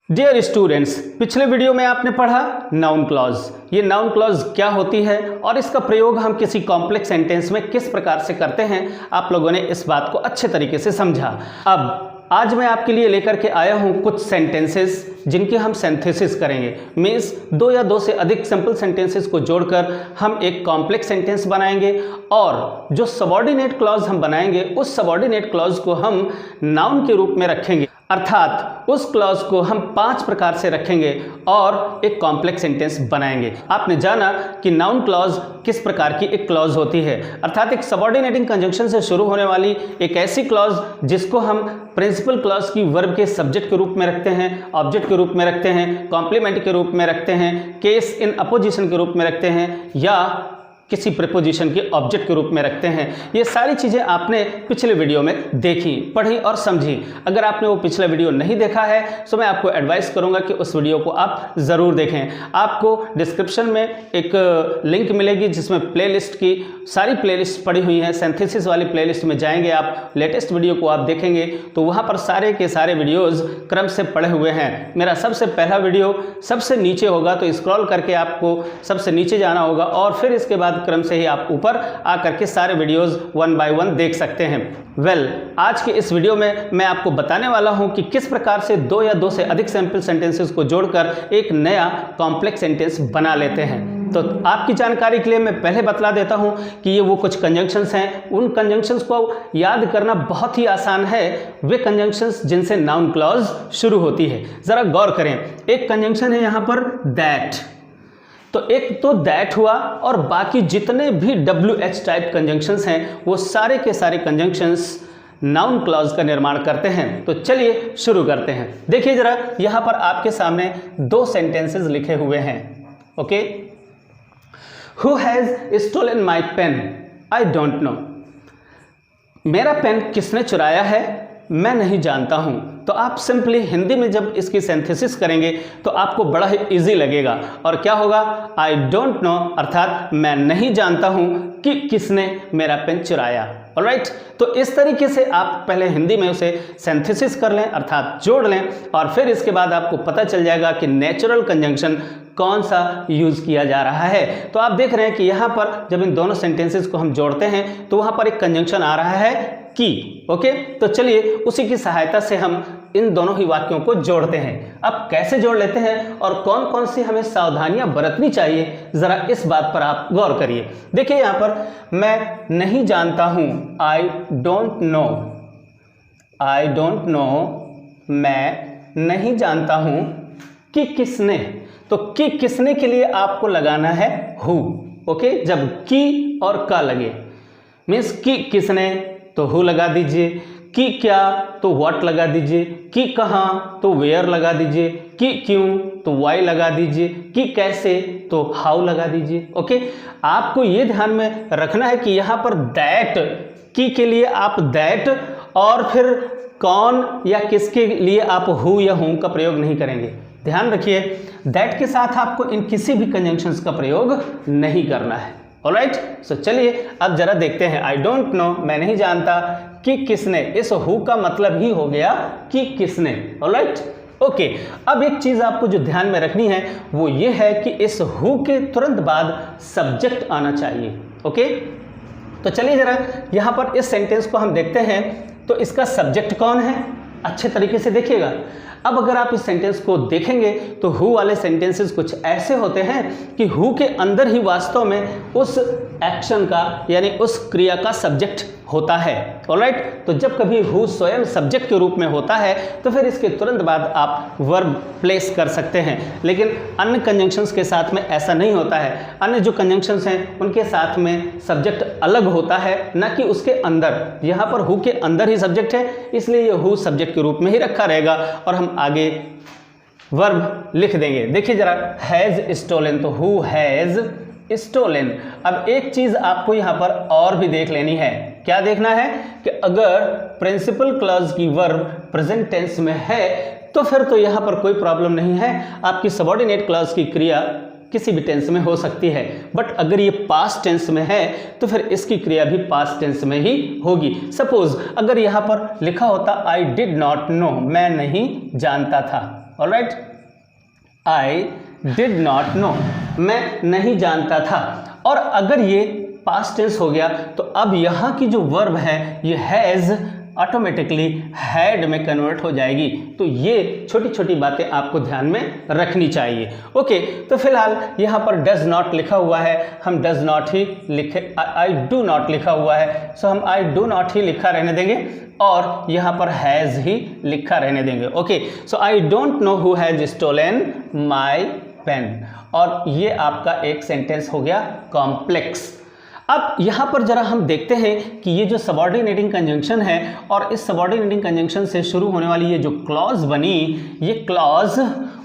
Dear students, पिछले video में आपने पढ़ा नाउन क्लॉज। ये नाउन क्लॉज क्या होती है और इसका प्रयोग हम किसी कॉम्प्लेक्स सेंटेंस में किस प्रकार से करते हैं, आप लोगों ने इस बात को अच्छे तरीके से समझा। अब आज मैं आपके लिए लेकर के आया हूं कुछ सेंटेंसेस जिनकी हम सिंथेसिस करेंगे। मीन्स दो या दो से अधिक सिंपल सेंटेंसेस को जोड़कर हम एक कॉम्प्लेक्स सेंटेंस बनाएंगे और जो सबऑर्डिनेट क्लॉज हम बनाएंगे उस सबऑर्डिनेट क्लॉज को हम नाउन के रूप में रखेंगे, अर्थात उस क्लॉज को हम 5 प्रकार से रखेंगे और एक कॉम्प्लेक्स सेंटेंस बनाएंगे। आपने जाना कि नाउन क्लॉज किस प्रकार की एक क्लॉज होती है, अर्थात एक सबऑर्डिनेटिंग कंजंक्शन से शुरू होने वाली एक ऐसी क्लॉज जिसको हम प्रिंसिपल क्लॉज की वर्ब के सब्जेक्ट के रूप में रखते हैं, ऑब्जेक्ट के रूप में रखते हैं, कॉम्प्लीमेंट के रूप में रखते हैं, केस इन अपोजिशन के रूप में रखते हैं या किसी प्रीपोजिशन के ऑब्जेक्ट के रूप में रखते हैं। ये सारी चीज़ें आपने पिछले वीडियो में देखी, पढ़ी और समझी। अगर आपने वो पिछला वीडियो नहीं देखा है तो मैं आपको एडवाइस करूंगा कि उस वीडियो को आप ज़रूर देखें। आपको डिस्क्रिप्शन में एक लिंक मिलेगी जिसमें प्लेलिस्ट की सारी प्लेलिस्ट पड़ी हुई हैं। सिंथेसिस वाली प्लेलिस्ट में जाएंगे आप, लेटेस्ट वीडियो को आप देखेंगे तो वहाँ पर सारे के सारे वीडियोज़ क्रम से पड़े हुए हैं। मेरा सबसे पहला वीडियो सबसे नीचे होगा, तो स्क्रॉल करके आपको सबसे नीचे जाना होगा और फिर इसके बाद क्रम से ही आप ऊपर आकर के सारे वीडियोस 1 बाय 1 देख सकते हैं। आज के इस वीडियो में मैं आपको बताने वाला हूं कि किस प्रकार से दो या दो से अधिक सैंपल सेंटेंसेस को जोड़कर एक नया कॉम्प्लेक्स सेंटेंस बना लेते हैं। तो आपकी जानकारी के लिए मैं पहले बतला देता हूं कि ये वो कुछ कंजंक्शंस हैं। उन कंजंक्शंस को याद करना बहुत ही आसान है, वे कंजंक्शंस जिनसे नाउन क्लॉज शुरू होती है। जरा गौर करें, एक कंजंक्शन है यहां पर दैट, तो एक तो दैट हुआ और बाकी जितने भी WH टाइप कंजंक्शंस हैं वो सारे के सारे कंजंक्शंस नाउन क्लॉज का निर्माण करते हैं। तो चलिए शुरू करते हैं। देखिए जरा, यहाँ पर आपके सामने 2 सेंटेंसेस लिखे हुए हैं। Okay, who has stolen my pen, I don't know. मेरा पेन किसने चुराया है, मैं नहीं जानता हूं। तो आप सिंपली हिंदी में जब इसकी सिंथेसिस करेंगे तो आपको बड़ा ही इजी लगेगा और क्या होगा, आई डोंट नो, अर्थात मैं नहीं जानता हूं कि किसने मेरा पेन चुराया। ऑलराइट, तो इस तरीके से आप पहले हिंदी में उसे सिंथेसिस कर लें, अर्थात जोड़ लें, और फिर इसके बाद आपको पता चल जाएगा कि नेचुरल कंजंक्शन कौन सा यूज किया जा रहा है। तो आप देख रहे हैं कि यहाँ पर जब इन दोनों सेंटेंसेस को हम जोड़ते हैं तो वहाँ पर एक कंजंक्शन आ रहा है की। ओके, तो चलिए उसी की सहायता से हम इन दोनों ही वाक्यों को जोड़ते हैं। अब कैसे जोड़ लेते हैं और कौन कौन सी हमें सावधानियां बरतनी चाहिए, जरा इस बात पर आप गौर करिए। देखिए यहाँ पर मैं नहीं जानता हूं, आई don't no, I don't no, मैं नहीं जानता हूं कि किसने। तो कि किसने के लिए आपको लगाना है हु। ओके, जब की और का लगे, मीन्स कि किसने तो हु लगा दीजिए, कि क्या तो व्हाट लगा दीजिए, कि कहाँ तो वेयर लगा दीजिए, कि क्यों तो वाई लगा दीजिए, कि कैसे तो हाउ लगा दीजिए। ओके, आपको ये ध्यान में रखना है कि यहाँ पर दैट की के लिए आप दैट और फिर कौन या किसके लिए आप हु या हूं का प्रयोग नहीं करेंगे। ध्यान रखिए, दैट के साथ आपको इन किसी भी कंजंक्शंस का प्रयोग नहीं करना है। ऑलराइट, सो चलिए अब जरा देखते हैं। आई डोंट नो, मैं नहीं जानता कि किसने, इस हु का मतलब ही हो गया कि किसने। ऑलराइट, ओके, अब एक चीज आपको जो ध्यान में रखनी है वो ये है कि इस हु के तुरंत बाद सब्जेक्ट आना चाहिए। ओके, तो चलिए जरा यहाँ पर इस सेंटेंस को हम देखते हैं। तो इसका सब्जेक्ट कौन है, अच्छे तरीके से देखिएगा। अब अगर आप इस सेंटेंस को देखेंगे तो हु वाले सेंटेंसेस कुछ ऐसे होते हैं कि हु के अंदर ही वास्तव में उस एक्शन का यानी उस क्रिया का सब्जेक्ट होता है। ऑलराइट, तो जब कभी हु स्वयं सब्जेक्ट के रूप में होता है तो फिर इसके तुरंत बाद आप वर्ब प्लेस कर सकते हैं। लेकिन अन्य कंजंक्शंस के साथ में ऐसा नहीं होता है। अन्य जो कंजंक्शंस हैं उनके साथ में सब्जेक्ट अलग होता है, ना कि उसके अंदर। यहाँ पर हु के अंदर ही सब्जेक्ट है, इसलिए ये हु सब्जेक्ट के रूप में ही रखा रहेगा और हम आगे वर्ब लिख देंगे। देखिए जरा, हैज स्टोलन, तो हु हैज स्टोलन। अब एक चीज आपको यहां पर और भी देख लेनी है। क्या देखना है कि अगर प्रिंसिपल क्लॉज की वर्ब प्रेजेंट टेंस में है तो फिर तो यहां पर कोई प्रॉब्लम नहीं है, आपकी सबऑर्डिनेट क्लॉज की क्रिया किसी भी टेंस में हो सकती है। बट अगर ये पास्ट टेंस में है तो फिर इसकी क्रिया भी पास्ट टेंस में ही होगी। सपोज अगर यहाँ पर लिखा होता आई डिड नॉट नो, मैं नहीं जानता था, alright, I did not know, मैं नहीं जानता था। और अगर ये पास्ट टेंस हो गया तो अब यहाँ की जो वर्ब है ये हैज़ ऑटोमेटिकली हैड में कन्वर्ट हो जाएगी। तो ये छोटी छोटी बातें आपको ध्यान में रखनी चाहिए। ओके, तो फिलहाल यहाँ पर डज नॉट लिखा हुआ है, हम डज नॉट ही लिखे, आई डू नॉट लिखा हुआ है, सो हम आई डू नॉट ही लिखा रहने देंगे और यहाँ पर हैज़ ही लिखा रहने देंगे। Okay, so I don't know who has stolen my pen. और ये आपका एक सेंटेंस हो गया कॉम्प्लेक्स। अब यहाँ पर जरा हम देखते हैं कि ये जो सबऑर्डिनेटिंग कंजंक्शन है और इस सबऑर्डिनेटिंग कंजंक्शन से शुरू होने वाली ये जो क्लॉज बनी, ये क्लॉज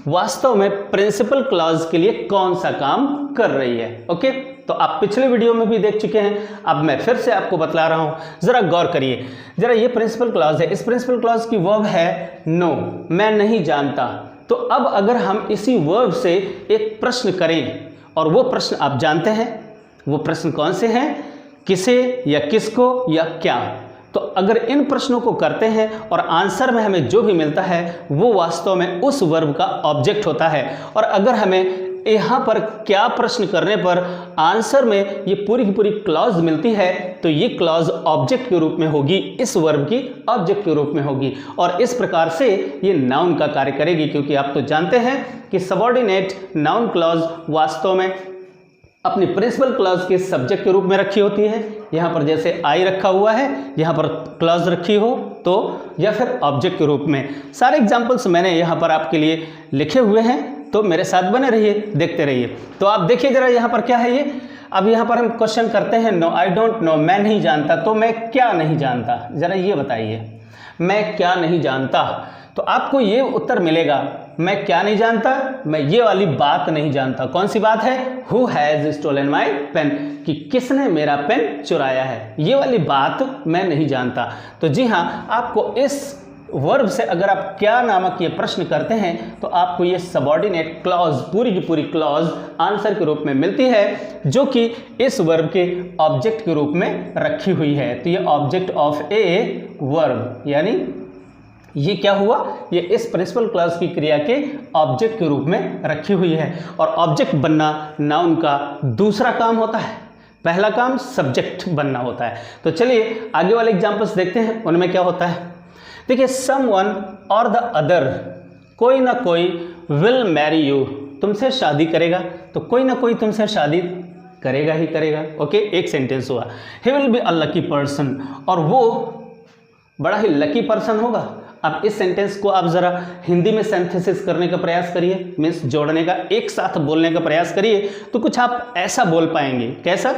वास्तव में प्रिंसिपल क्लॉज के लिए कौन सा काम कर रही है। ओके, तो आप पिछले वीडियो में भी देख चुके हैं, अब मैं फिर से आपको बतला रहा हूँ, जरा गौर करिए। जरा ये प्रिंसिपल क्लॉज है, इस प्रिंसिपल क्लॉज की वर्ब है नो, मैं नहीं जानता। तो अब अगर हम इसी वर्ब से एक प्रश्न करें और वो प्रश्न आप जानते हैं, वो प्रश्न कौन से हैं, किसे या किसको या क्या। तो अगर इन प्रश्नों को करते हैं और आंसर में हमें जो भी मिलता है वो वास्तव में उस वर्ब का ऑब्जेक्ट होता है। और अगर हमें यहाँ पर क्या प्रश्न करने पर आंसर में ये पूरी की पूरी क्लॉज मिलती है तो ये क्लॉज ऑब्जेक्ट के रूप में होगी, इस वर्ब की ऑब्जेक्ट के रूप में होगी और इस प्रकार से ये नाउन का कार्य करेगी। क्योंकि आप तो जानते हैं कि सबऑर्डिनेट नाउन क्लॉज वास्तव में अपनी प्रिंसिपल क्लॉज के सब्जेक्ट के रूप में रखी होती है। यहाँ पर जैसे आई रखा हुआ है, यहाँ पर क्लॉज रखी हो तो, या फिर ऑब्जेक्ट के रूप में। सारे एग्जाम्पल्स मैंने यहाँ पर आपके लिए लिखे हुए हैं, तो मेरे साथ बने रहिए, देखते रहिए। तो आप देखिए जरा यहाँ पर क्या है ये। अब यहाँ पर हम क्वेश्चन करते हैं नो आई डोंट नो, मैं नहीं जानता। तो मैं क्या नहीं जानता, जरा ये बताइए, मैं क्या नहीं जानता। तो आपको ये उत्तर मिलेगा, मैं क्या नहीं जानता, मैं ये वाली बात नहीं जानता। कौन सी बात है, who has stolen my pen, कि किसने मेरा पेन चुराया है, ये वाली बात मैं नहीं जानता। तो जी हाँ, आपको इस वर्ब से अगर आप क्या नामक ये प्रश्न करते हैं तो आपको ये सबऑर्डिनेट क्लॉज, पूरी की पूरी क्लॉज आंसर के रूप में मिलती है, जो कि इस वर्ब के ऑब्जेक्ट के रूप में रखी हुई है। तो ये ऑब्जेक्ट ऑफ ए वर्ब, यानी ये क्या हुआ, ये इस प्रिंसिपल क्लॉज की क्रिया के ऑब्जेक्ट के रूप में रखी हुई है। और ऑब्जेक्ट बनना नाउन का दूसरा काम होता है, पहला काम सब्जेक्ट बनना होता है। तो चलिए आगे वाले एग्जाम्पल्स देखते हैं, उनमें क्या होता है। देखिए, समवन और द अदर, कोई ना कोई विल मैरी यू, तुमसे शादी करेगा। तो कोई ना कोई तुमसे शादी करेगा ही करेगा। ओके, एक सेंटेंस हुआ। He will be a lucky person, और वो बड़ा ही लकी पर्सन होगा। अब इस सेंटेंस को आप ज़रा हिंदी में सिंथेसिस करने का प्रयास करिए, मीन्स जोड़ने का, एक साथ बोलने का प्रयास करिए, तो कुछ आप ऐसा बोल पाएंगे। कैसा,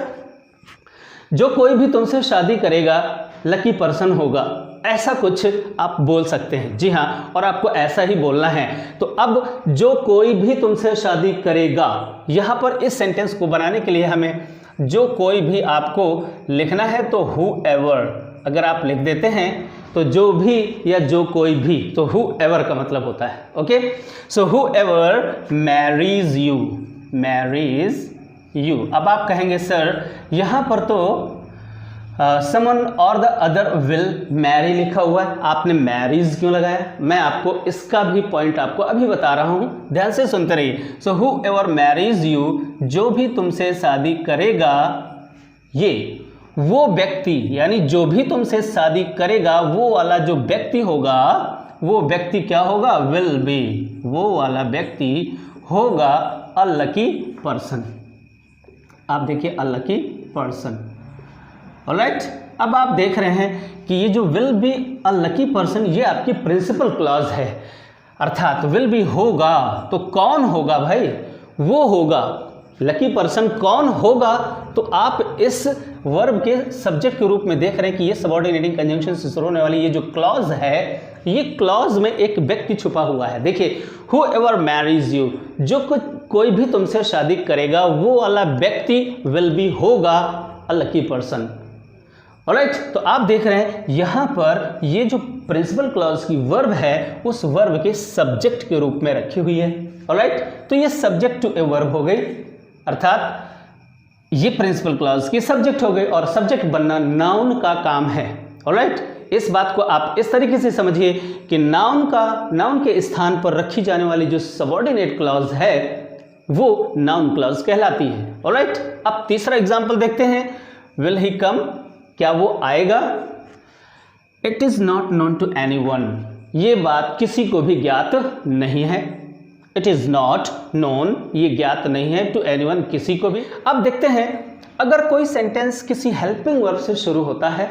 जो कोई भी तुमसे शादी करेगा लकी पर्सन होगा, ऐसा कुछ आप बोल सकते हैं। जी हाँ, और आपको ऐसा ही बोलना है। तो अब जो कोई भी तुमसे शादी करेगा, यहाँ पर इस सेंटेंस को बनाने के लिए हमें जो कोई भी आपको लिखना है, तो हु एवर अगर आप लिख देते हैं तो जो भी या जो कोई भी, तो हु एवर का मतलब होता है। Okay, so whoever marries you, marries you. अब आप कहेंगे सर यहाँ पर तो समन और द अदर विल मैरी लिखा हुआ है, आपने मैरीज क्यों लगाया। मैं आपको इसका भी पॉइंट आपको अभी बता रहा हूँ, ध्यान से सुनते रहिए। So whoever marries you, जो भी तुमसे शादी करेगा, ये वो व्यक्ति, यानी जो भी तुमसे शादी करेगा वो वाला जो व्यक्ति होगा, वो व्यक्ति क्या होगा, विल बी, वो वाला व्यक्ति होगा अ लकी पर्सन। आप देखिए अ लकी पर्सन। ऑलराइट, अब आप देख रहे हैं कि ये जो will be a lucky person, ये आपकी प्रिंसिपल क्लॉज है। अर्थात विल बी होगा, तो कौन होगा भाई, वो होगा लकी पर्सन। कौन होगा, तो आप इस वर्ब के सब्जेक्ट के रूप में देख रहे हैं कि ये सबऑर्डिनेटिंग कंजंक्शन से शुरू होने वाली ये जो क्लॉज है, ये क्लॉज में एक व्यक्ति छुपा हुआ है। देखिए, हु एवर मैरीज यू, जो कोई भी तुमसे शादी करेगा वो वाला व्यक्ति विल बी होगा अ लकी पर्सन। ऑलराइट, तो आप देख रहे हैं यहाँ पर ये जो प्रिंसिपल क्लॉज की वर्ब है, उस वर्ब के सब्जेक्ट के रूप में रखी हुई है। ऑलराइट, तो ये सब्जेक्ट टू ए वर्ब हो गई, अर्थात ये प्रिंसिपल क्लॉज की सब्जेक्ट हो गई, और सब्जेक्ट बनना नाउन का काम है। ऑलराइट, इस बात को आप इस तरीके से समझिए कि नाउन के स्थान पर रखी जाने वाली जो सबऑर्डिनेट क्लॉज है वो नाउन क्लॉज कहलाती है। ऑलराइट, अब तीसरा एग्जांपल देखते हैं। विल ही कम, क्या वो आएगा? It is not known to anyone, ये बात किसी को भी ज्ञात नहीं है। इट इज नॉट नोन, ये ज्ञात नहीं है, टू एनीवन, किसी को भी। अब देखते हैं, अगर कोई सेंटेंस किसी हेल्पिंग वर्ब से शुरू होता है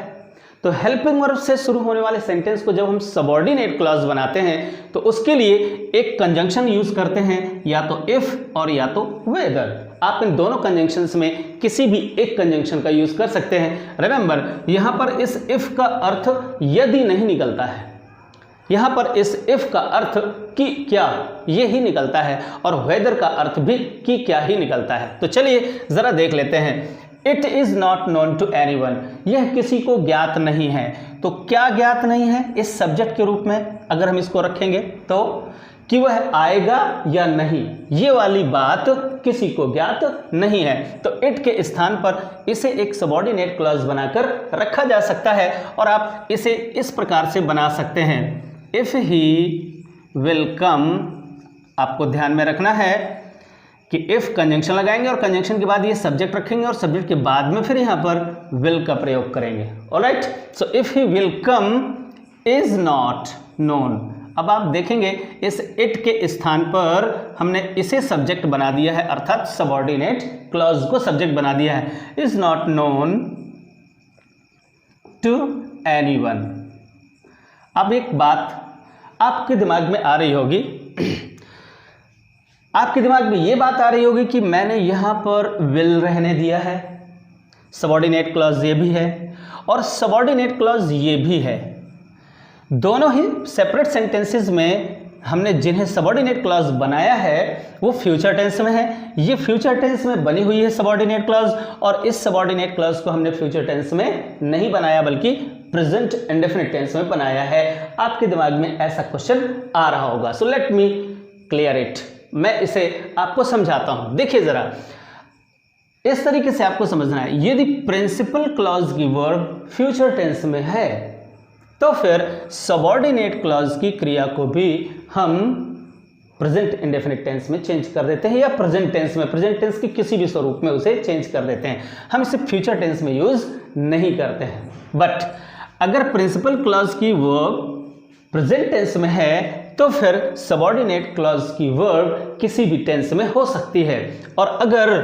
तो हेल्पिंग वर्ब से शुरू होने वाले सेंटेंस को जब हम सबऑर्डिनेट क्लॉज बनाते हैं तो उसके लिए एक कंजंक्शन यूज करते हैं, या तो इफ और या तो वेदर। आप इन दोनों कंजंक्शंस में किसी भी एक कंजंक्शन का यूज कर सकते हैं। रिमेंबर, यहां पर इस इफ का अर्थ यदि नहीं निकलता है, यहां पर इस इफ का अर्थ कि क्या ये ही निकलता है और वेदर का अर्थ भी कि क्या ही निकलता है। तो चलिए जरा देख लेते हैं। It is not known to anyone, यह किसी को ज्ञात नहीं है। तो क्या ज्ञात नहीं है इस सब्जेक्ट के रूप में अगर हम इसको रखेंगे तो कि वह आएगा या नहीं, ये वाली बात किसी को ज्ञात नहीं है। तो इट के स्थान पर इसे एक सबऑर्डिनेट क्लॉज बनाकर रखा जा सकता है और आप इसे इस प्रकार से बना सकते हैं। इफ ही विल कम, आपको ध्यान में रखना है कि इफ कंजंक्शन लगाएंगे और कंजंक्शन के बाद ये सब्जेक्ट रखेंगे और सब्जेक्ट के बाद में फिर यहाँ पर विल का प्रयोग करेंगे। Alright, so if he will come is not known. अब आप देखेंगे इस इट के स्थान पर हमने इसे सब्जेक्ट बना दिया है, अर्थात सबऑर्डिनेट क्लॉज को सब्जेक्ट बना दिया है। Is not known to anyone. अब एक बात आपके दिमाग में आ रही होगी, आपके दिमाग में ये बात आ रही होगी कि मैंने यहां पर विल रहने दिया है, सबऑर्डिनेट क्लॉज ये भी है और सबऑर्डिनेट क्लॉज ये भी है। दोनों ही सेपरेट सेंटेंसेस में हमने जिन्हें सबऑर्डिनेट क्लॉज बनाया है वो फ्यूचर टेंस में है। ये फ्यूचर टेंस में बनी हुई है सबऑर्डिनेट क्लॉज, और इस सबऑर्डिनेट क्लॉज को हमने फ्यूचर टेंस में नहीं बनाया बल्कि प्रेजेंट इंडेफिनिट टेंस में बनाया है। आपके दिमाग में ऐसा क्वेश्चन आ रहा होगा। So let me clear it, मैं इसे आपको समझाता हूं। देखिए जरा, इस तरीके से आपको समझना है। यदि प्रिंसिपल क्लॉज की वर्ब फ्यूचर टेंस में है तो फिर सबऑर्डिनेट क्लॉज की क्रिया को भी हम प्रेजेंट इंडेफिनिट टेंस में चेंज कर देते हैं, या प्रेजेंट टेंस में, प्रेजेंट टेंस के किसी भी स्वरूप में उसे चेंज कर देते हैं। हम इसे फ्यूचर टेंस में यूज नहीं करते हैं। बट अगर प्रिंसिपल क्लॉज की वर्ब प्रेजेंट टेंस में है तो फिर सबऑर्डिनेट क्लॉज की वर्ब किसी भी टेंस में हो सकती है। और अगर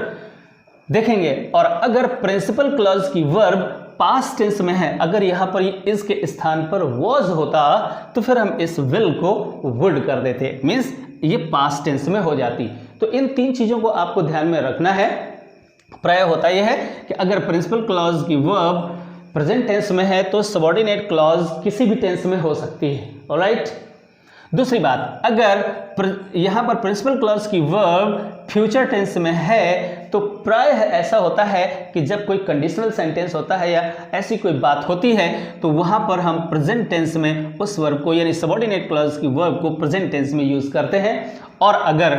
देखेंगे, और अगर प्रिंसिपल क्लॉज की वर्ब पास्ट टेंस में है, अगर यहां पर इस के स्थान पर वॉज होता तो फिर हम इस विल को वुड कर देते, मीन्स ये पास्ट टेंस में हो जाती। तो इन तीन चीजों को आपको ध्यान में रखना है। प्राय होता यह है कि अगर प्रिंसिपल क्लॉज की वर्ब प्रेजेंट टेंस में है तो सबऑर्डिनेट क्लॉज किसी भी टेंस में हो सकती है। ऑलराइट, दूसरी बात, अगर यहां पर प्रिंसिपल क्लॉज की वर्ब फ्यूचर टेंस में है तो प्राय ऐसा होता है कि जब कोई कंडीशनल सेंटेंस होता है या ऐसी कोई बात होती है तो वहां पर हम प्रेजेंट टेंस में उस वर्ब को, यानी सबऑर्डिनेट क्लॉज की वर्ब को प्रेजेंट टेंस में यूज करते हैं। और अगर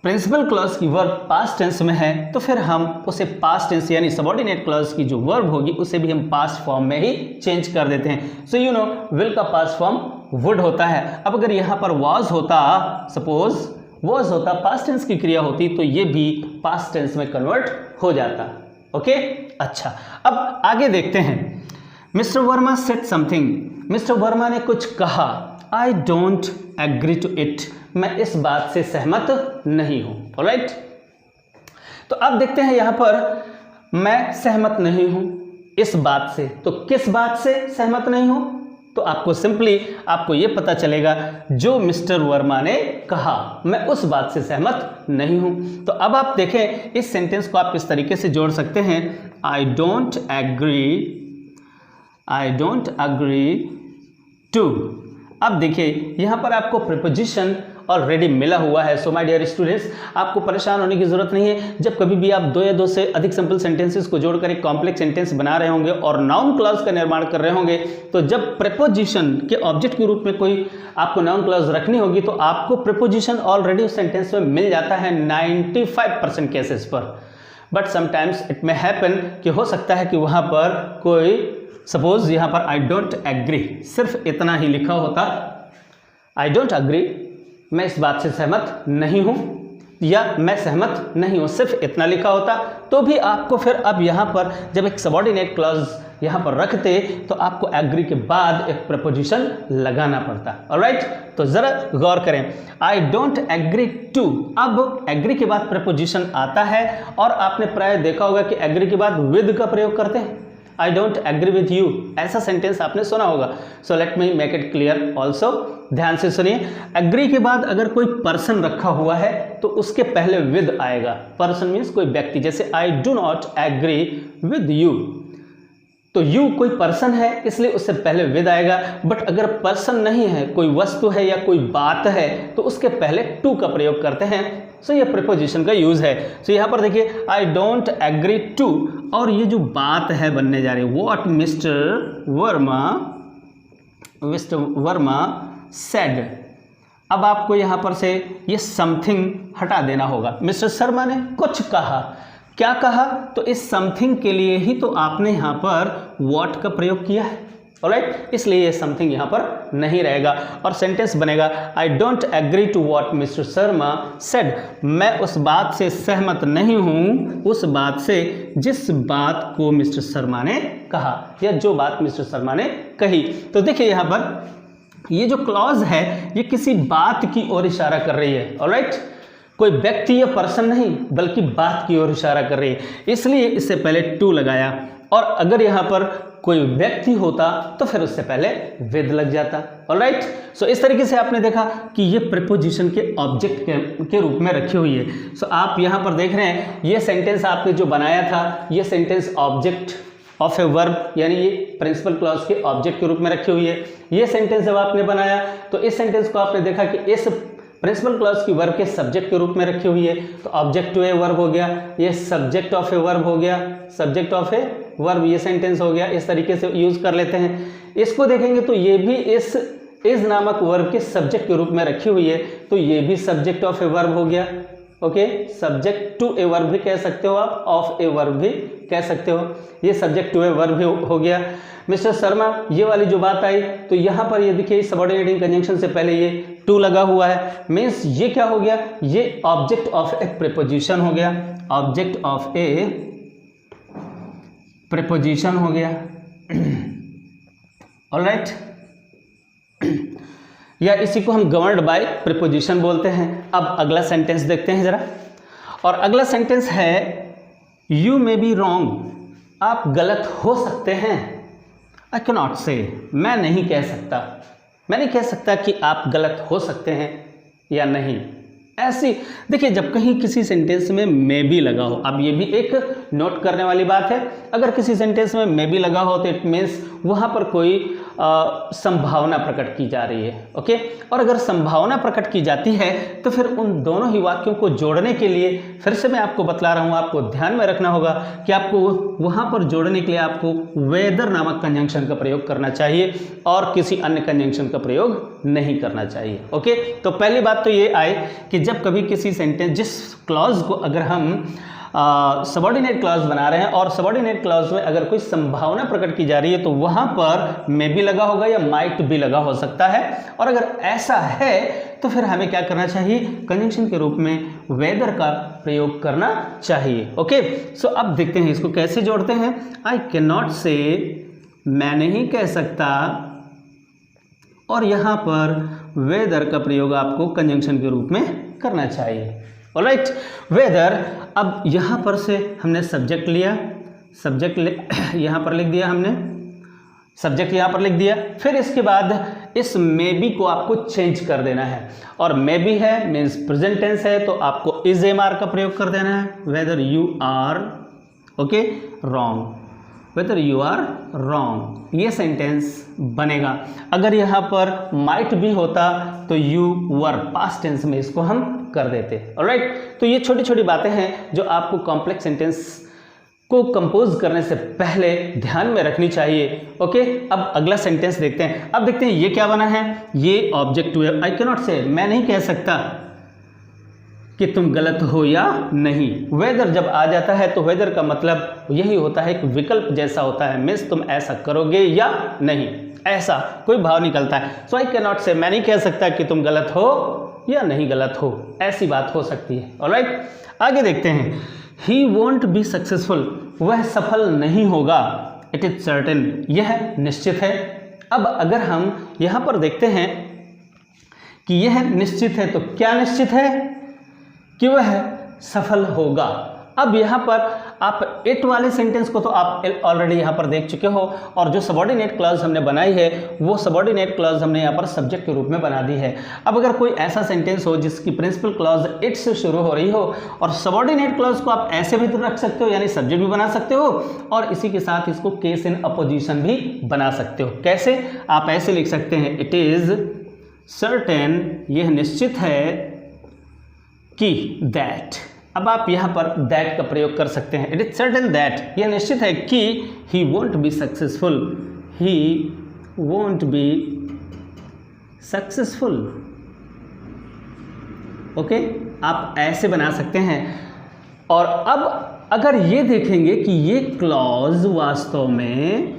प्रिंसिपल क्लॉज की वर्ब पास्ट टेंस में है तो फिर हम उसे पास्ट टेंस यानी सबऑर्डिनेट क्लॉज की जो वर्ब होगी उसे भी हम पास्ट फॉर्म में ही चेंज कर देते हैं। सो यू नो, विल का पास्ट फॉर्म वुड होता है। अब अगर यहाँ पर वॉज होता, सपोज वॉज होता, पास्ट टेंस की क्रिया होती तो ये भी पास्ट टेंस में कन्वर्ट हो जाता। ओके, अच्छा, अब आगे देखते हैं। Mister Verma said something, mister Verma ने कुछ कहा। I don't agree to it, मैं इस बात से सहमत नहीं हूं। ऑलराइट, तो अब देखते हैं यहां पर मैं सहमत नहीं हूं इस बात से, तो किस बात से सहमत नहीं हूं? तो आपको सिंपली आपको यह पता चलेगा जो मिस्टर वर्मा ने कहा, मैं उस बात से सहमत नहीं हूं। तो अब आप देखें इस सेंटेंस को आप इस तरीके से जोड़ सकते हैं, आई डोंट एग्री टू। अब देखिए यहां पर आपको प्रीपोजिशन ऑलरेडी मिला हुआ है। सो माय डियर स्टूडेंट्स, आपको परेशान होने की जरूरत नहीं है। जब कभी भी आप दो या दो से अधिक सिंपल सेंटेंसेस को जोड़कर एक कॉम्प्लेक्स सेंटेंस बना रहे होंगे और नाउन क्लॉज का निर्माण कर रहे होंगे, तो जब प्रीपोजिशन के ऑब्जेक्ट के रूप में कोई आपको नाउन क्लॉज रखनी होगी तो आपको प्रीपोजिशन ऑलरेडी उस सेंटेंस में मिल जाता है 95% केसेस पर। But sometimes it may happen कि हो सकता है कि वहां पर कोई सपोज यहाँ पर आई डोंट एग्री, सिर्फ इतना ही लिखा होता, आई डोंट एग्री, मैं इस बात से सहमत नहीं हूँ, या मैं सहमत नहीं हूँ, सिर्फ इतना लिखा होता, तो भी आपको फिर अब यहाँ पर जब एक सबऑर्डिनेट क्लॉज यहाँ पर रखते तो आपको एग्री के बाद एक प्रपोजिशन लगाना पड़ता। ऑलराइट, तो ज़रा गौर करें, आई डोंट एग्री टू, अब एग्री के बाद प्रपोजिशन आता है और आपने प्राय देखा होगा कि एग्री के बाद विद का प्रयोग करते हैं, I don't agree with you, ऐसा सेंटेंस आपने सुना होगा। So let me make it clear also, ध्यान से सुनिए, एग्री के बाद अगर कोई पर्सन रखा हुआ है तो उसके पहले विद आएगा। पर्सन मीन्स कोई व्यक्ति, जैसे I do not agree with you, तो यू कोई पर्सन है इसलिए उससे पहले विद आएगा। बट अगर पर्सन नहीं है, कोई वस्तु है या कोई बात है, तो उसके पहले टू का प्रयोग करते हैं। सो ये प्रीपोजिशन का यूज है। सो यहाँ पर देखिए आई डोंट एग्री टू, और ये जो बात है बनने जा रही है, व्हाट मिस्टर वर्मा सेड, अब आपको यहाँ पर से ये समथिंग हटा देना होगा। मिस्टर शर्मा ने कुछ कहा, क्या कहा, तो इस समथिंग के लिए ही तो आपने यहाँ पर व्हाट का प्रयोग किया है। ऑलराइट, इसलिए ये समथिंग यहाँ पर नहीं रहेगा और सेंटेंस बनेगा I don't agree to what mister Sharma said, मैं उस बात से सहमत नहीं हूँ, उस बात से जिस बात को मिस्टर शर्मा ने कहा, या जो बात मिस्टर शर्मा ने कही। तो देखिए यहाँ पर ये जो क्लॉज है ये किसी बात की ओर इशारा कर रही है। ऑलराइट, कोई व्यक्ति या पर्सन नहीं बल्कि बात की ओर इशारा कर रही है, इसलिए इससे पहले टू लगाया। और अगर यहाँ पर कोई व्यक्ति होता तो फिर उससे पहले विद लग जाता। ऑलराइट, सो इस तरीके से आपने देखा कि ये प्रीपोजिशन के ऑब्जेक्ट के रूप में रखी हुई है। सो आप यहाँ पर देख रहे हैं ये सेंटेंस आपने जो बनाया था, ये sentence object of a verb, यानी ये प्रिंसिपल क्लॉज के ऑब्जेक्ट के रूप में रखी हुई है। ये सेंटेंस जब आपने बनाया तो इस सेंटेंस को आपने देखा कि इस प्रिंसिपल क्लॉज की वर्ब के सब्जेक्ट के रूप में रखी हुई है, तो ऑब्जेक्ट टू ए वर्ब हो गया, ये सब्जेक्ट ऑफ ए वर्ब हो गया, सब्जेक्ट ऑफ ए वर्ब ये सेंटेंस हो गया। इस तरीके से यूज कर लेते हैं। इसको देखेंगे तो ये भी इस नामक वर्ब के सब्जेक्ट के रूप में रखी हुई है, तो ये भी सब्जेक्ट ऑफ ए वर्ब हो गया। Okay, subject to a verb भी कह सकते हो आप, ऑफ ए वर्ब भी कह सकते हो, ये सब्जेक्ट टू ए वर्ब भी हो गया। मिस्टर शर्मा, ये वाली जो बात आई तो यहाँ पर ये देखिए सबऑर्डिनेटिंग कंजंक्शन से पहले ये टू लगा हुआ है, मीन्स ये क्या हो गया, ये ऑब्जेक्ट ऑफ ए प्रीपोजिशन हो गया, ऑब्जेक्ट ऑफ ए प्रीपोजिशन हो गया। ऑलराइट, या इसी को हम गवर्न्ड बाय प्रीपोजिशन बोलते हैं। अब अगला सेंटेंस देखते हैं जरा, और अगला सेंटेंस है यू मे बी रॉन्ग, आप गलत हो सकते हैं। आई कैन नॉट से, मैं नहीं कह सकता, मैं नहीं कह सकता कि आप गलत हो सकते हैं या नहीं। ऐसी देखिए, जब कहीं किसी सेंटेंस में मे बी लगा हो, अब ये भी एक नोट करने वाली बात है, अगर किसी सेंटेंस में मे बी लगा हो तो इट मीन्स वहाँ पर कोई संभावना प्रकट की जा रही है। ओके, और अगर संभावना प्रकट की जाती है तो फिर उन दोनों ही वाक्यों को जोड़ने के लिए फिर से मैं आपको बतला रहा हूँ, आपको ध्यान में रखना होगा कि आपको वहाँ पर जोड़ने के लिए आपको वेदर नामक कंजंक्शन का प्रयोग करना चाहिए और किसी अन्य कंजंक्शन का प्रयोग नहीं करना चाहिए। ओके, तो पहली बात तो ये आए कि जब कभी किसी सेंटेंस, जिस क्लॉज को अगर हम सबऑर्डिनेट क्लॉज बना रहे हैं और सबऑर्डिनेट क्लॉज में अगर कोई संभावना प्रकट की जा रही है तो वहां पर मे भी लगा होगा या माइट भी लगा हो सकता है, और अगर ऐसा है तो फिर हमें क्या करना चाहिए, कंजंक्शन के रूप में वेदर का प्रयोग करना चाहिए। ओके, सो अब देखते हैं इसको कैसे जोड़ते हैं। आई कैन नॉट से, मैं नहीं कह सकता, और यहां पर वेदर का प्रयोग आपको कंजंक्शन के रूप में करना चाहिए। ऑलराइट, वेदर, अब यहाँ पर से हमने सब्जेक्ट लिया, सब्जेक्ट यहाँ पर लिख दिया हमने, सब्जेक्ट यहाँ पर लिख दिया, फिर इसके बाद इस मे बी को आपको चेंज कर देना है, और मे बी है मीन्स प्रेजेंट टेंस है तो आपको इज एम आर का प्रयोग कर देना है, whether you are okay wrong, whether you are wrong, ये सेंटेंस बनेगा। अगर यहाँ पर माइट भी होता तो यू वर पास्ट टेंस में इसको हम कर देते। ऑलराइट, तो ये छोटी छोटी बातें हैं जो आपको कॉम्प्लेक्स सेंटेंस को कंपोज करने से पहले ध्यान में रखनी चाहिए। ओके, अब अगला सेंटेंस देखते हैं। अब देखते हैं ये क्या बना है, ये ऑब्जेक्ट टू है, आई कैन नॉट से, मैं नहीं कह सकता, कि तुम गलत हो या नहीं। वेदर जब आ जाता है तो वेदर का मतलब यही होता है कि विकल्प जैसा होता है, मीन्स तुम ऐसा करोगे या नहीं, ऐसा कोई भाव निकलता है। सो आई कैन नॉट से, मैं नहीं कह सकता कि तुम गलत हो या नहीं गलत हो, ऐसी बात हो सकती है। ऑलराइट, आगे देखते हैं। ही वोंट बी सक्सेसफुल, वह सफल नहीं होगा। इट इज सर्टेन, यह निश्चित है। अब अगर हम यहाँ पर देखते हैं कि यह निश्चित है, तो क्या निश्चित है कि वह सफल होगा। अब यहाँ पर आप इट वाले सेंटेंस को तो आप ऑलरेडी यहाँ पर देख चुके हो, और जो सबऑर्डिनेट क्लॉज हमने बनाई है वो सबऑर्डिनेट क्लॉज हमने यहाँ पर सब्जेक्ट के रूप में बना दी है। अब अगर कोई ऐसा सेंटेंस हो जिसकी प्रिंसिपल क्लॉज इट से शुरू हो रही हो, और सबऑर्डिनेट क्लॉज को आप ऐसे भी रख सकते हो, यानी सब्जेक्ट भी बना सकते हो, और इसी के साथ इसको केस इन अपोजिशन भी बना सकते हो। कैसे? आप ऐसे लिख सकते हैं, इट इज सर्टेन, यह निश्चित है कि दैट। अब आप यहाँ पर दैट का प्रयोग कर सकते हैं। इट इज सर्टेन दैट, यह निश्चित है कि he won't be successful, he won't be successful. Okay, आप ऐसे बना सकते हैं। और अब अगर ये देखेंगे कि ये क्लॉज वास्तव में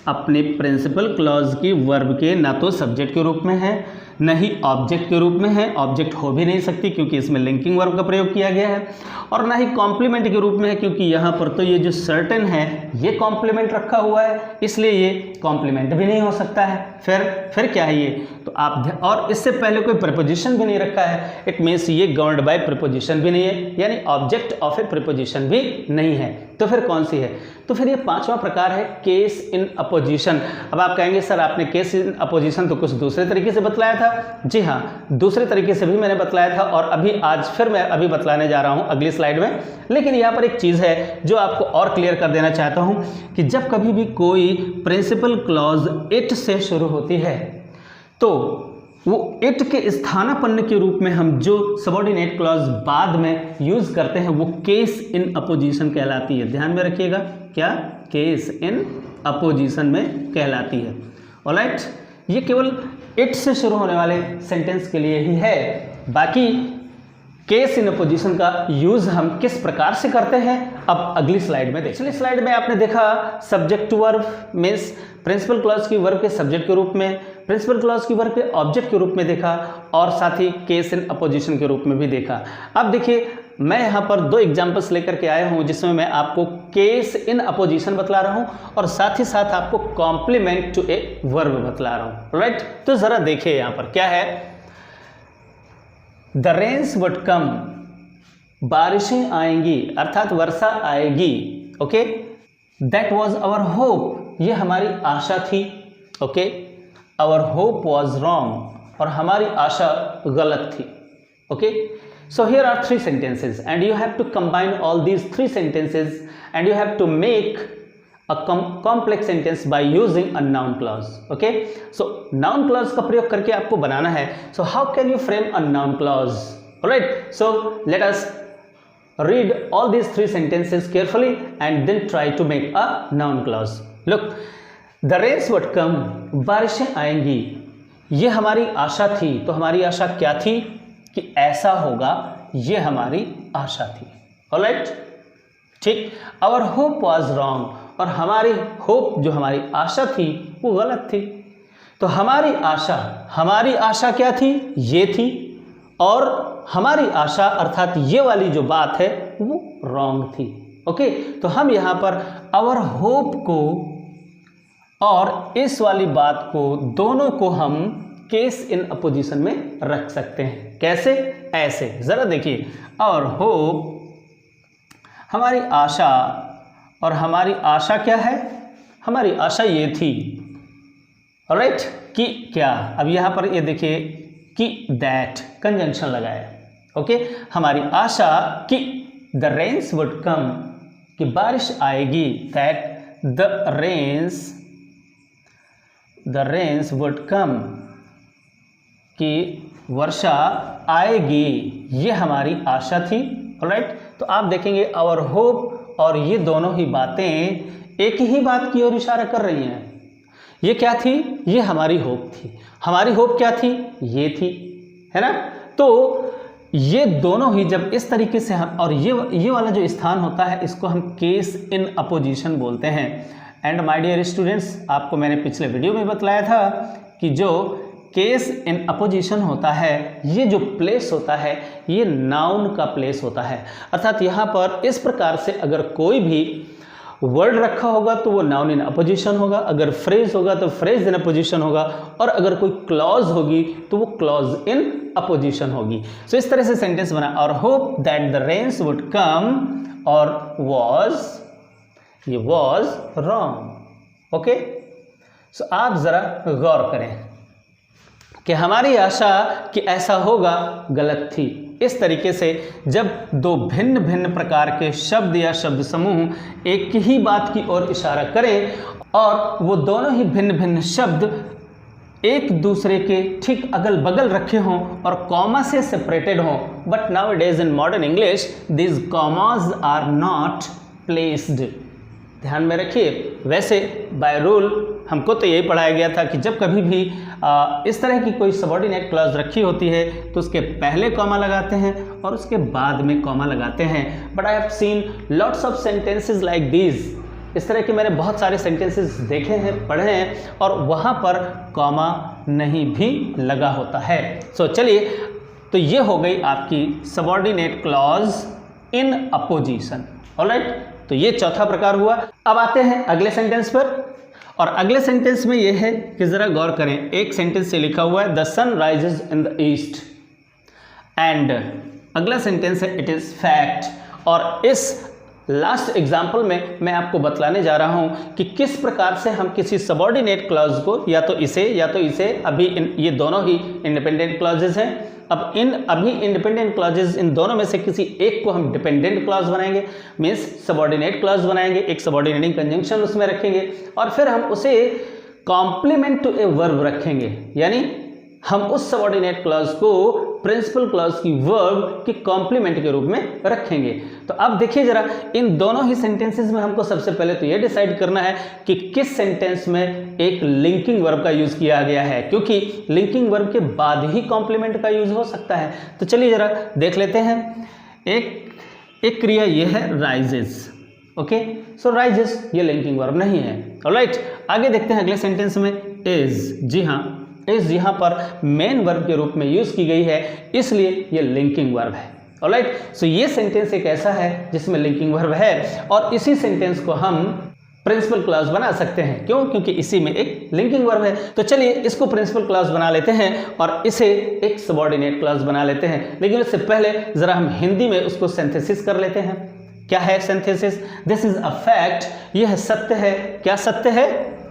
अपने प्रिंसिपल क्लॉज की वर्ब के ना तो सब्जेक्ट के रूप में है, न ही ऑब्जेक्ट के रूप में है, ऑब्जेक्ट हो भी नहीं सकती क्योंकि इसमें लिंकिंग वर्ब का प्रयोग किया गया है, और ना ही कॉम्प्लीमेंट के रूप में है क्योंकि यहाँ पर तो ये जो सर्टेन है ये कॉम्प्लीमेंट रखा हुआ है, इसलिए ये कॉम्प्लीमेंट भी नहीं हो सकता है। फिर क्या है ये, तो आप, और इससे पहले कोई प्रीपोजिशन भी नहीं रखा है, इट मीन्स ये गवर्नड बाय प्रीपोजिशन भी नहीं है, यानी ऑब्जेक्ट ऑफ ए प्रीपोजिशन भी नहीं है। तो फिर कौन सी है? तो फिर ये पांचवा प्रकार है केस इन अपोजिशन। अब आप कहेंगे सर आपने केस इन अपोजिशन तो कुछ दूसरे तरीके से बतलाया था। जी हाँ, दूसरे तरीके से भी मैंने बतलाया था, और आज फिर मैं अभी बतलाने जा रहा हूँ अगली स्लाइड में। लेकिन यहाँ पर एक चीज़ है जो आपको और क्लियर कर देना चाहता हूँ कि जब कभी भी कोई प्रिंसिपल क्लॉज इट से शुरू होती है तो वो इट के स्थानापन्न के रूप में हम जो सबऑर्डिनेट क्लॉज बाद में यूज करते हैं वो केस इन अपोजिशन कहलाती है। ध्यान में रखिएगा, क्या? केस इन अपोजिशन में कहलाती है। ऑलराइट, ये केवल इट से शुरू होने वाले सेंटेंस के लिए ही है। बाकी केस इन अपोजिशन का यूज हम किस प्रकार से करते हैं अब अगली स्लाइड में देखिए। पिछली स्लाइड में आपने देखा subject to verb means principal clause की वर्ब के सब्जेक्ट के रूप में, प्रिंसिपल क्लॉज की वर्ब के ऑब्जेक्ट के रूप में देखा, और साथ ही केस इन अपोजिशन के रूप में भी देखा। अब देखिए, मैं यहाँ पर दो एग्जांपल्स लेकर के आया हूँ जिसमें मैं आपको केस इन अपोजिशन बतला रहा हूँ और साथ ही साथ आपको कॉम्प्लीमेंट टू ए वर्ब बतला रहा हूँ। राइट, तो जरा देखिए यहाँ पर क्या है। द रेन्स वुड कम, बारिशें आएंगी अर्थात वर्षा आएगी। Okay, that was our hope, ये हमारी आशा थी। Okay, our hope was wrong, और हमारी आशा गलत थी। Okay, so here are three sentences and you have to combine all these three sentences and you have to make a complex sentence by using a noun clause. Okay, so noun clause का प्रयोग करके आपको बनाना है। So how can you frame a noun clause? Alright, so let us read all these three sentences carefully and then try to make a noun clause. Look, the rains would come, बारिशें आएंगी, ये हमारी आशा थी। तो हमारी आशा क्या थी? कि ऐसा होगा, ये हमारी आशा थी। ऑलराइट, ठीक। आवर होप वाज रॉन्ग, और हमारी होप जो हमारी आशा थी वो गलत थी। तो हमारी आशा क्या थी? ये थी, और हमारी आशा अर्थात ये वाली जो बात है वो रॉन्ग थी। ओके, तो हम यहाँ पर आवर होप को और इस वाली बात को दोनों को हम केस इन अपोजिशन में रख सकते हैं। कैसे? ऐसे, जरा देखिए। आवर होप हमारी आशा, और हमारी आशा क्या है? हमारी आशा ये थी। ऑलराइट, कि क्या? अब यहाँ पर ये देखिए कि दैट कंजंक्शन लगाया। ओके, हमारी आशा कि द रेन्स वुड कम, कि बारिश आएगी। That the rains would come, कि वर्षा आएगी, ये हमारी आशा थी। ऑलराइट, तो आप देखेंगे आवर होप और ये दोनों ही बातें एक ही बात की ओर इशारा कर रही हैं। ये क्या थी? ये हमारी होप थी। हमारी होप क्या थी? ये थी, है ना? तो ये दोनों ही जब इस तरीके से हम, और ये वाला जो स्थान होता है इसको हम केस इन अपोजिशन बोलते हैं। एंड माय डियर स्टूडेंट्स, आपको मैंने पिछले वीडियो में बतलाया था कि जो केस इन अपोजिशन होता है, ये जो प्लेस होता है ये नाउन का प्लेस होता है। अर्थात यहाँ पर इस प्रकार से अगर कोई भी वर्ड रखा होगा तो वो नाउन इन अपोजिशन होगा, अगर फ्रेज होगा तो फ्रेज इन अपोजिशन होगा, और अगर कोई क्लॉज होगी तो वो क्लॉज इन अपोजिशन होगी। सो इस तरह से सेंटेंस बना, और hope that the rains would come और ये वॉज रॉन्ग। ओके, सो आप जरा गौर करें कि हमारी आशा कि ऐसा होगा गलत थी। इस तरीके से जब दो भिन्न भिन्न प्रकार के शब्द या शब्द समूह एक ही बात की ओर इशारा करें और वो दोनों ही भिन्न भिन्न शब्द एक दूसरे के ठीक अगल बगल रखे हों और कॉमा से सेपरेटेड हों, but nowadays in modern English this commas are not placed. ध्यान में रखिए, वैसे बाय रूल हमको तो यही पढ़ाया गया था कि जब कभी भी इस तरह की कोई सबऑर्डिनेट क्लॉज रखी होती है तो उसके पहले कॉमा लगाते हैं और उसके बाद में कॉमा लगाते हैं। But I have seen lots of sentences like these. इस तरह के मैंने बहुत सारे सेंटेंसेस देखे हैं, पढ़े हैं, और वहाँ पर कॉमा नहीं भी लगा होता है। सो चलिए, तो ये हो गई आपकी subordinate clause in opposition. Alright, तो ये चौथा प्रकार हुआ। अब आते हैं अगले सेंटेंस पर, और अगले सेंटेंस में ये है कि ज़रा गौर करें। एक सेंटेंस से लिखा हुआ है the sun rises in the east, and अगला सेंटेंस है इट इज़ फैक्ट। और इस लास्ट एग्जाम्पल में मैं आपको बतलाने जा रहा हूँ कि किस प्रकार से हम किसी सबऑर्डिनेट क्लॉज को या तो इसे अभी ये दोनों ही इंडिपेंडेंट क्लॉजेज हैं। अब अभी इंडिपेंडेंट क्लॉजेज इन दोनों में से किसी एक को हम डिपेंडेंट क्लॉज बनाएंगे, मीन्स सबऑर्डिनेट क्लॉज बनाएंगे, एक सबऑर्डिनेटिंग कंजंक्शन उसमें रखेंगे, और फिर हम उसे कॉम्प्लीमेंट टू ए वर्ब रखेंगे। यानी हम उस सबऑर्डिनेट क्लॉज को प्रिंसिपल क्लॉज की वर्ब के कॉम्प्लीमेंट के रूप में रखेंगे। तो अब देखिए जरा, इन दोनों ही सेंटेंसेस में हमको सबसे पहले तो ये डिसाइड करना है कि किस सेंटेंस में एक लिंकिंग वर्ब का यूज किया गया है, क्योंकि लिंकिंग वर्ब के बाद ही कॉम्प्लीमेंट का यूज हो सकता है। तो चलिए जरा देख लेते हैं। एक क्रिया ये है राइजेस। ओके, सो राइजेस ये लिंकिंग वर्ब नहीं है। ऑलराइट, आगे देखते हैं अगले सेंटेंस में इज। जी हाँ, इज यहाँ पर मेन वर्ब के रूप में यूज की गई है, इसलिए ये लिंकिंग वर्ब है। ऑलराइट, सो ये सेंटेंस एक ऐसा है जिसमें लिंकिंग वर्ब है, और इसी सेंटेंस को हम प्रिंसिपल क्लॉज बना सकते हैं। क्यों? क्योंकि इसी में एक लिंकिंग वर्ब है। तो चलिए इसको प्रिंसिपल क्लॉज बना लेते हैं और इसे एक सबऑर्डिनेट क्लॉज बना लेते हैं। लेकिन उससे पहले जरा हम हिंदी में उसको सिंथेसिस कर लेते हैं। क्या है synthesis? This is a fact. यह सत्य है। क्या सत्य है?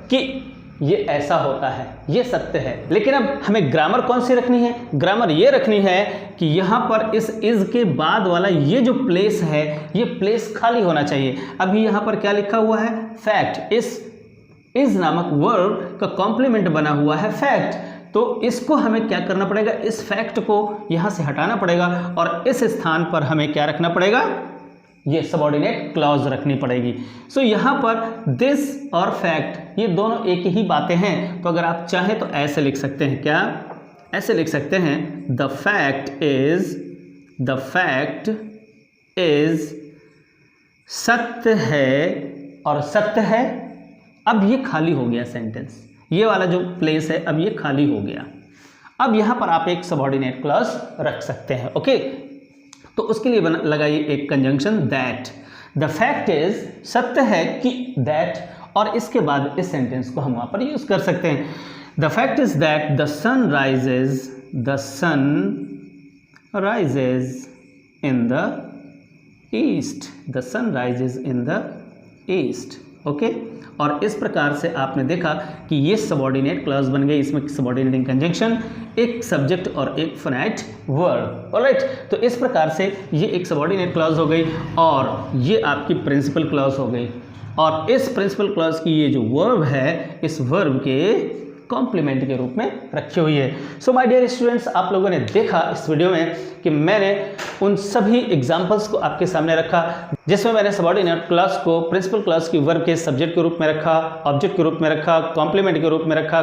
कि ये ऐसा होता है, ये सत्य है। लेकिन अब हमें ग्रामर कौन सी रखनी है? ग्रामर ये रखनी है कि यहाँ पर इस इज के बाद वाला ये जो प्लेस है, ये प्लेस खाली होना चाहिए। अभी यहाँ पर क्या लिखा हुआ है? फैक्ट। इस नामक वर्ब का कॉम्प्लीमेंट बना हुआ है फैक्ट। तो इसको हमें क्या करना पड़ेगा? इस फैक्ट को यहाँ से हटाना पड़ेगा और इस स्थान पर हमें क्या रखना पड़ेगा? ये सबऑर्डिनेट क्लॉज रखनी पड़ेगी। सो यहाँ पर दिस और फैक्ट ये दोनों एक ही बातें हैं। तो अगर आप चाहें तो ऐसे लिख सकते हैं। क्या? ऐसे लिख सकते हैं द फैक्ट इज सत्य है, और सत्य है। अब ये खाली हो गया सेंटेंस, ये वाला जो प्लेस है अब ये खाली हो गया। अब यहाँ पर आप एक सबऑर्डिनेट क्लॉज रख सकते हैं। ओके, तो उसके लिए लगाइए एक conjunction that. The fact is, सत्य है कि दैट, और इसके बाद इस सेंटेंस को हम वहाँ पर यूज कर सकते हैं। The fact is that the sun rises in the east. The sun rises in the east. Okay, और इस प्रकार से आपने देखा कि ये सबऑर्डिनेट क्लॉज बन गई। इसमें सबऑर्डिनेटिंग कंजंक्शन, एक सब्जेक्ट और एक फिनाइट वर्ब। ऑलराइट, तो इस प्रकार से ये एक सबऑर्डिनेट क्लॉज हो गई और ये आपकी प्रिंसिपल क्लॉज हो गई। और इस प्रिंसिपल क्लॉज की ये जो वर्ब है, इस वर्ब के कॉम्प्लीमेंट के रूप में रखी हुई है। सो माय डियर स्टूडेंट्स, आप लोगों ने देखा इस वीडियो में कि मैंने उन सभी एग्जाम्पल्स को आपके सामने रखा जिसमें मैंने सबऑर्डिनेट क्लॉज को प्रिंसिपल क्लॉज की वर्ब के सब्जेक्ट के रूप में रखा, ऑब्जेक्ट के रूप में रखा, कॉम्प्लीमेंट के रूप में रखा,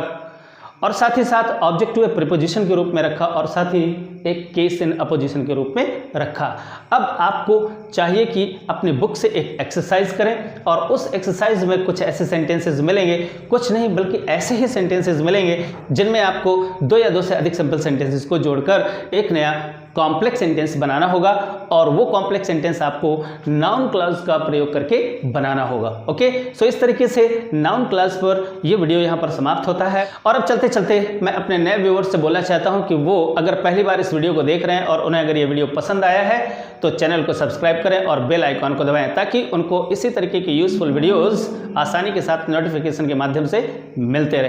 और साथ ही साथ ऑब्जेक्ट टू ए प्रीपोजिशन के रूप में रखा, और साथ ही एक केस इन अपोजिशन के रूप में रखा। अब आपको चाहिए कि अपनी बुक से एक एक्सरसाइज करें और उस एक्सरसाइज में कुछ ऐसे सेंटेंसेस मिलेंगे, कुछ नहीं बल्कि ऐसे ही सेंटेंसेस मिलेंगे जिनमें आपको 2 या 2 से अधिक सिंपल सेंटेंसेस को जोड़कर एक नया कॉम्प्लेक्स सेंटेंस बनाना होगा और वो कॉम्प्लेक्स सेंटेंस आपको नाउन क्लॉज का प्रयोग करके बनाना होगा। ओके, सो इस तरीके से नाउन क्लॉज पर ये वीडियो यहाँ पर समाप्त होता है। और अब चलते चलते मैं अपने नए व्यूअर्स से बोलना चाहता हूँ कि वो अगर पहली बार इस वीडियो को देख रहे हैं और उन्हें अगर ये वीडियो पसंद आया है तो चैनल को सब्सक्राइब करें और बेल आइकॉन को दबाएं ताकि उनको इसी तरीके की यूजफुल वीडियोज़ आसानी के साथ नोटिफिकेशन के माध्यम से मिलते रहे।